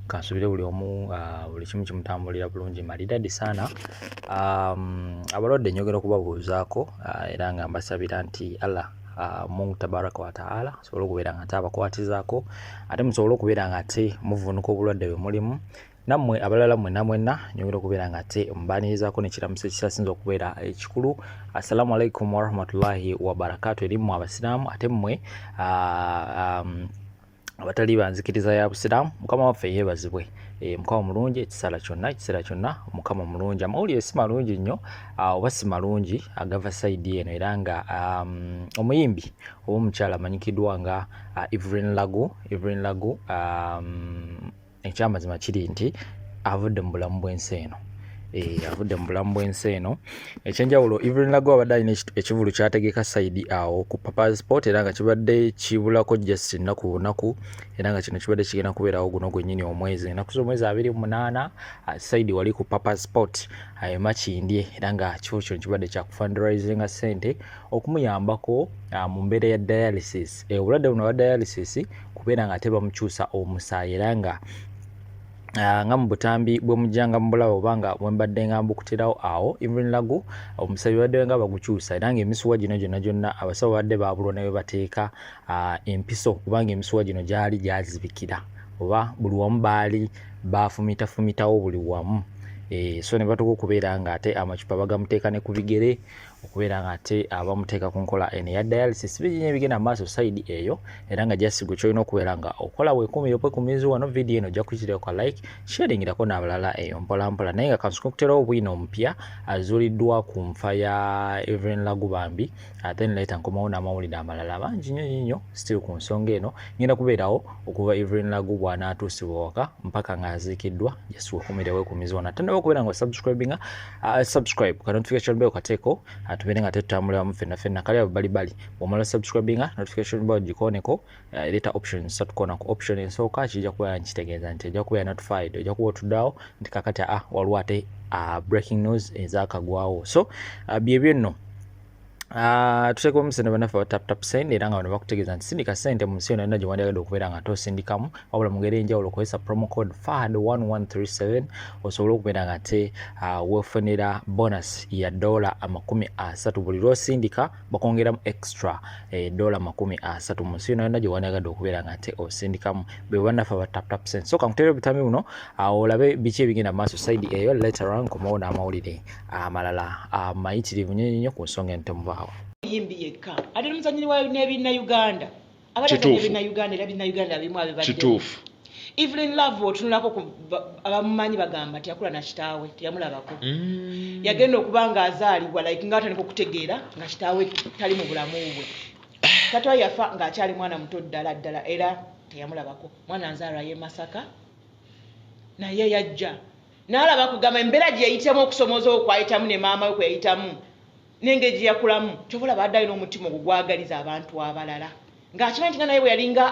kansubire buli omu buli kimu kimutambulira bulungi malidadi sana. Abalwadde njogera okubabuuzaako era nga mbasabira nti Allah Mungu tabaraka wa taala asobole okubeera nga abakwatizaako ate musobole okubeera nga ate muvunuka obulwadde bwe mulimu. Nammwe abalala mwenna njogera okubeera nga ate mbanirizaako n'ekiramuso ekisasinza okubeera ekikulu. Assalamu alaikum warahmatullahi wabarakatuh eri mmwe abasiraamu ate mmwe abatali banzikiriza ya busiraamu. Mukama waffe yeebazibwe. Mukama mulungi ekiseera kyonna Mukama mulungi. Amawulire si malungi nnyo oba si malungi agava sayidi eno era nga omuyimbi oba omukyala amanyikiddwa nga Evelyn Lagu ekyamazima kiri nti avudde mu bulamu bw'ensi eno. Ekyenjawulo Evelyn Lagu abadde alina ekivulu kyategeka sayidi awo ku Papa Sport era nga kibadde kibulako just ennaku bunaku era nga kino kibadde kigenda kubeerawo guno gwennyini omwezi ennaku z'omwezi 28 sayidi wali ku Papa Sport makindye era nga kifo kino kibadde kya fundraising ssente okumuyambako mu mbeera ya dialysis. Obulwadde buno bwa dialysis kubeera nga ate bamukyusa omusaayi era nga mu butambi bwe mujjanga mu bulabe obanga bwe mbadde nga mbukutirawo awo Evelyn Lagu omusaayi badde nga bagukyusa era nga emisuwa gino gyonna abasawo badde babulwa ne bateeka empiso kubanga emisuwa gino gyali gyazibikira oba buli wamu baali bafumitawo buli wamu. So ne batuka okubeera nga ate amacupa bagamuteeka ne ku bigere okubeera nga ate abamuteeka ku nkola eno ya dialysis bijinye ebigenda maaso sayidi eyo era nga jasigo kyolina okubeera nga okola wekumiriza wano video eno ojja kukireeko like sharingirako n'abalala eyo mpolampola naye nga kansuka okuterawo bwino omupya azuuliddwa ku nfa ya Evelyn Lagu bambi ate nleeta nkomawo n'amawulire amalala mangi nnyo still ku nsonga eno ngenda kubeerawo okuva Evelyn Lagu bw'anaatuusibwa waka mpaka ng'aziikiddwa jasi wekumire wekumiriza wano ate okubeera nga subscribe ka notification bell kateeko tubeere nga tetutambulira mu ffenna kali abo bali bw'omala subscribinga notification bell gikoneko leeta options satukona ku option ensooka kijja kubeera nkitegeeza nti ojja kubeera notified ojja kuba otuddawo nti kakati waliwo ate breaking news ezaakagwawo. So byebyo nno tuteekwa omusende bannaffe wa tap send era nga bano bakutegeeza nti sindika ssente mu nsi yonna yonna gye wandyagadde okubeera nga tosindikamu wabula mu ngeri enjawulo okozesa promo code FAD1137 osobola okubeera nga ate weefunira bonus ya $30 buli lw'osindika bakwongeramu extra $30 mu nsi yonna yonna gye wandyagadde okubeera nga ate osindikamu be bannaffe wa tap send. So kankuteera obutambi buno olabe biki ebigenda maaso sayidi eyo later on komawo n'amawulire amalala mayitirivu nnyo ku nsonga entomuba yimbi yekka ate muzanyiri wa n'ebinna Uganda abadde Uganda era binna Uganda bimu abibadde kituufu. Evelyn Lagu otunulako abamumanyi bagamba tiyakula na kitaawe tiyamulabako yagenda okuba nga azaalibwa like ng'atandika okutegeera nga kitaawe tali mu bulamu bwe katowa yafa ng'akyali mwana muto ddala era teyamulabako mwana nzaalwa ye Masaka naye yajja n'alaba kugamba embeera gye yayitamu okusomooza okwayitamu ne maama we kwe yayitamu n'engeri yakulamu kyobola badde alina omutima ogwagaliza abantu abalala ng'akimanyi nti nga naye bwe yali nga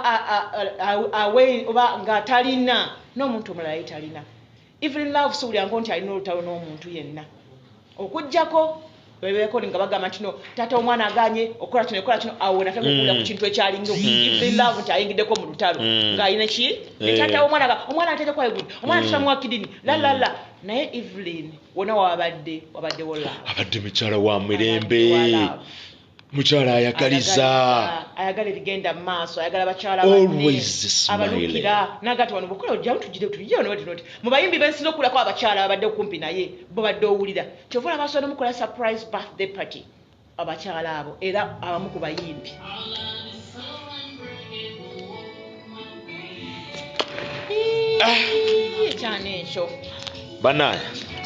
awe oba nga talina n'omuntu omulala ye talina. Evelyn Lagu suulyanko nti alina olutalo n'omuntu yenna okuggyako bebeeko nga bagamba nti no taata omwana aganye okola kino awo nataka okuwulira ku kintu ekyalinga Evelyn Lagu nti ayingiddeko mu lutalo ng'alina ki taata omwana atera kwayigudde omwana tutamuwa kidini lalala naye Evelyn wona wabadde wola abadde mukyala wa mirembe mukyala ayagala ebigenda mu maaso ayagala bakyala abalukira nagati wano bukola ojja tujire noti mu bayimbi bensinza okulako abakyala abadde kumpi naye bo badde owulira kyovola maaso n'omukola surprise birthday party abakyala abo era abamu ku bayimbi ekyana ekyo banaye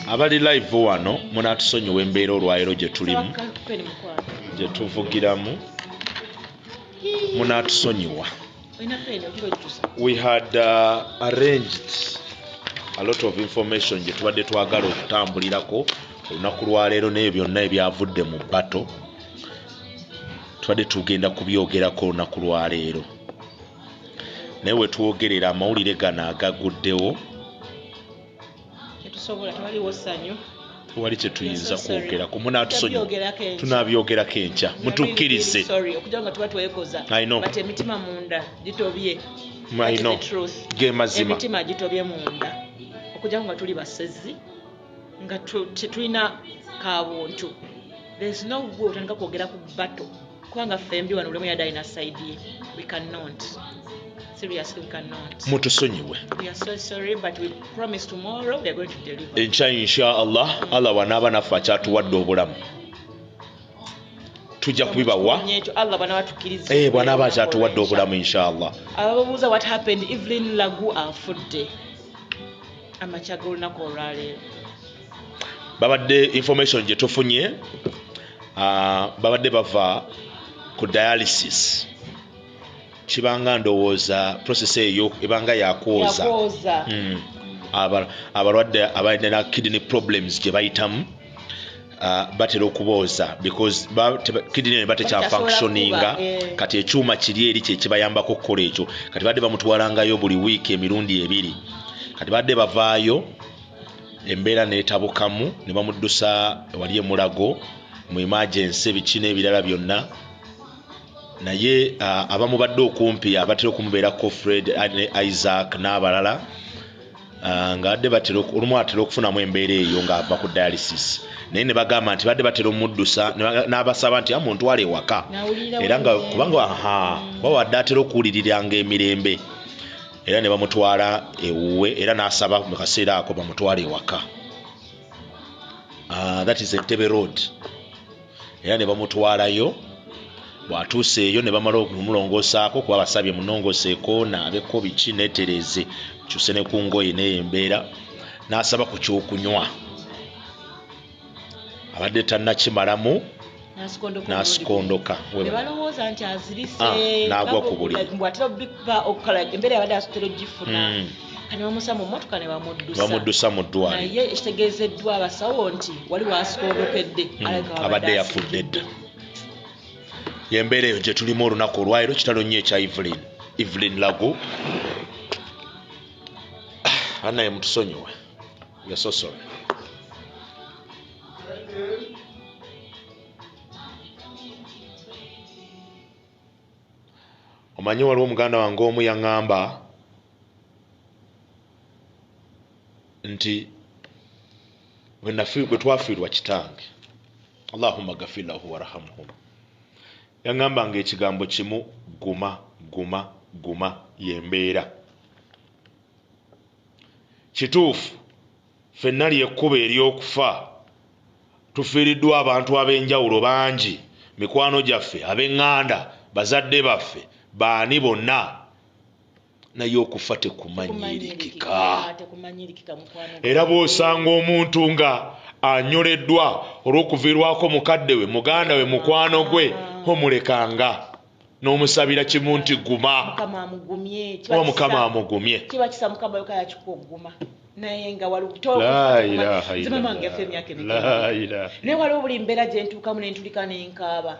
abali live wano munatusonyiwa embeera olwaleero gye tulimu gye tuvugiramu munatusonyiwa. We had arranged a lot of information gye tubadde twagala okutambulirako olunaku lwaleero n'ebyo byonna ebyavudde mu bbato tubadde tugenda kubyogerako olunaku lwaleero naye we twogerera amawulire gano agaguddewo wali kye tuyinza kwogera ku munatusonyiwa tunabyogerako enkya mutukkirize okugira nga tuba twekoza emitima munda gitobye maino ge mazima emitima gitobye munda okujja nga tuli basezi nga tetulina kabuntu. There's no way otandika kwogera ku battle kubanga fembi wano olemu yadali na side ye. We cannot. Seriously, we cannot. Mutusonyiwe. We are so sorry, but we promise tomorrow we are going to deliver. Inshallah, Allah wanaaba naffe akyatuwadde obulamu. Tujja kubibawa. Allah banabatukiriza. Bwanaaba akyatuwadde obulamu inshallah. Ababuuza what happened, Evelyn Lagu afudde. Amachaga olunaku olwaleero. Babadde information gye tufunye, babadde bava ku dialysis. Kibanga ndowooza process eyo ebanga yakwoza. Abalwadde abalina kidney problems gye bayitamu batera okubooza because kidney batekya functioninga kati ekyuma kiri eri kye kibayambako okukola ekyo. Kati badde bamutwalangayo buli wiiki emirundi 2. Kati badde bavaayo embeera neetabukamu ne bamuddusa wali e Mulago mu emergency ebikina ebirala byonna. Naye abamu badde okumpi abatera okumubeerako Fred ne Isaac n'abalala nga adde batera olumu atera okufunamu embeera eyo ng'ava ku dialysis. Naye ne bagamba nti badde batera omuddusa n'abasaba nti amuntwale ewaka era nga kubanga bawadde atera okuwuliriranga emirembe era ne bamutwala ewuwe era n'asaba mu kaseera ako bamutwale ewaka. That is Entebbe Road. Era ne bamutwalayo bwatuuse eyo ne bamala okumulongoosaako kuba basabye munongoseeko naabeko biki neetereze kyuse ne ku ngoye n'embeera n'asaba ku kyokunywa. Abadde tannakimalamu n'asikondoka. Ne balowooza nti azirise n'agwa ku buli. Bw'atera okukala embeera yabadde asitera ogifuna. Kane bamusa mu mmotoka ne bamuddusa mu ddwaliro. Naye ekitegeezeddwa abasawo nti waliwo asikondokedde abadde yafudde dda. Yembeera eyo gye tulimu olunaku olwaleero kitalo nnyo ekya Evelyn Lagu. Annaye mutusonyiwe. We are so sorry. Omanyi waliwo muganda wange omu yaŋŋamba nti bwe twafiirwa kitange, Allahumma ghafir lahu warhamhu, yaŋŋamba ng'ekigambo kimu guma yembeera. Kituufu ffenna ly'ekkubo ery'okufa tufiiriddwa abantu ab'enjawulo bangi, mikwano gyaffe, ab'eŋŋanda, bazadde baffe, baani bonna, naye okufa tekumanyirikika. Era bw'osanga omuntu nga anyoleddwa olw'okuviirwako mukadde we, muganda we, mukwano gwe, omulekanga n'omusabira kimu nti guma. Mukama amugumye. Kiba kisa Mukama yoka yakikuguma. Naye nga La ilaha naye waliwo buli mbeera gye ntuukamu ne ntulika ne nkaaba.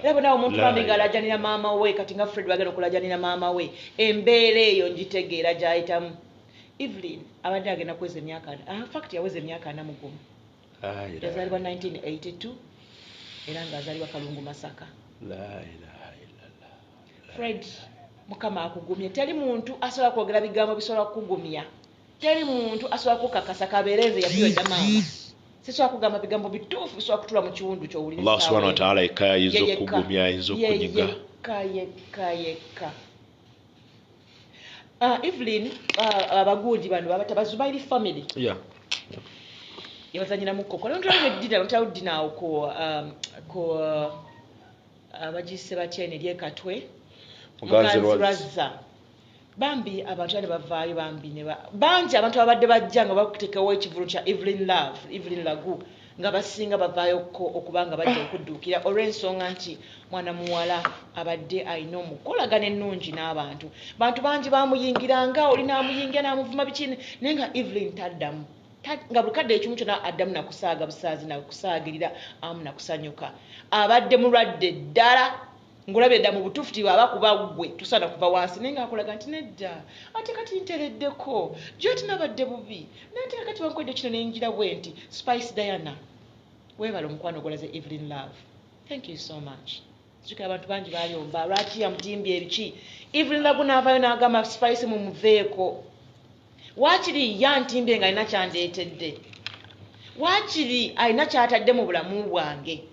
Era bonna omuntu bambi ng'alajanira maama we, kati nga Fred bagenda okulajanira maama we, embeera eyo ngitegeera gy'ayitamu. Evelyn abadde agenda kuweza emyaka, fact yaweza emyaka 41. Yazaalibwa 1982 era ng'azaalibwa Kalungu Masaka. Fred, Mukama akugumye. Teri muntu asobola kwogera bigambo bisobola kukugumya. Teri muntu asobola kukakasa kabeereze yafiirwa maama. Sisobola kugamba bigambo bituufu bisobola kutula mu kiwundu ky'owuliriza. Allah subhanahu wa ta'ala yekka yayinza okugumya, ayinza okunyiga. Yekka. Evelyn, abaguudi bano Bazubairi family. Yeah. Yabazanyira mu kkoko. Ntawudde ddina awo ko abagise batyene lyekatwe. Muganzirwazza. Bambi abantu bali bavaayo bangi abantu abadde bajja nga bakuteekawo ekivulu kya Evelyn Lagu nga basinga bavaayo okubanga bajja okudduukira olw'ensonga nti mwana muwala abadde alina omukolagano ennungi n'abantu. Bantu bangi bamuyingiranga, olina amuyingira n'amuvuma bikini naye nga Evelyn taddamu. Nga buli kadde ekimu kyonna addamu nakusaaga busaazi, nakusaagirira amu nakusanyuka. Abadde mulwadde ddala ngulabye dda mu butuufu ti baba kuba gwe tusaana kuva wansi naye ng'akulaga nti nedda ate kati ntereddeko gyoti nabadde bubi nate kati wankwedde kino nenjira bwe nti Spice Diana weebala omukwano ogolaze Evelyn Love. Thank you so much. Sika abantu bangi bayomba lwaki yamutimbye ebiki Evelyn Lagu n'avaayo n'agamba Spice mu muveeko waakiri yantimbye nga alina kyandeetedde waakiri alina kyatadde mu bulamu bwange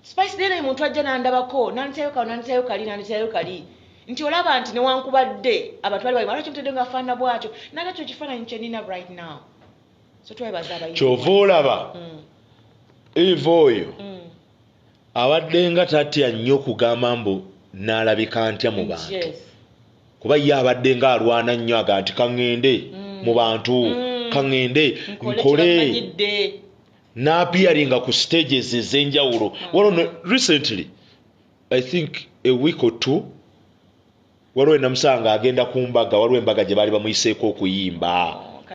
Spice dene muntu ajja n'andabako n'anditayo kali nti olaba nti newankubadde abantu bali balwaki mutedde nga afaana bwatyo nakyo kifaananyi kye nina right now so twebaza abayimbi kyova olaba Eva oyo abadde nga tatya nnyo okugamba mbu n'alabika ntya mu bantu kuba ye abadde nga alwana nnyo aga nti kaŋŋende mu bantu kaŋŋende nkole n'appearinga ku stages ez'enjawulo recently I think a week or two waliwo namusanga agenda ku mbaga waliwo embaga gye baali bamuyiseeko okuyimba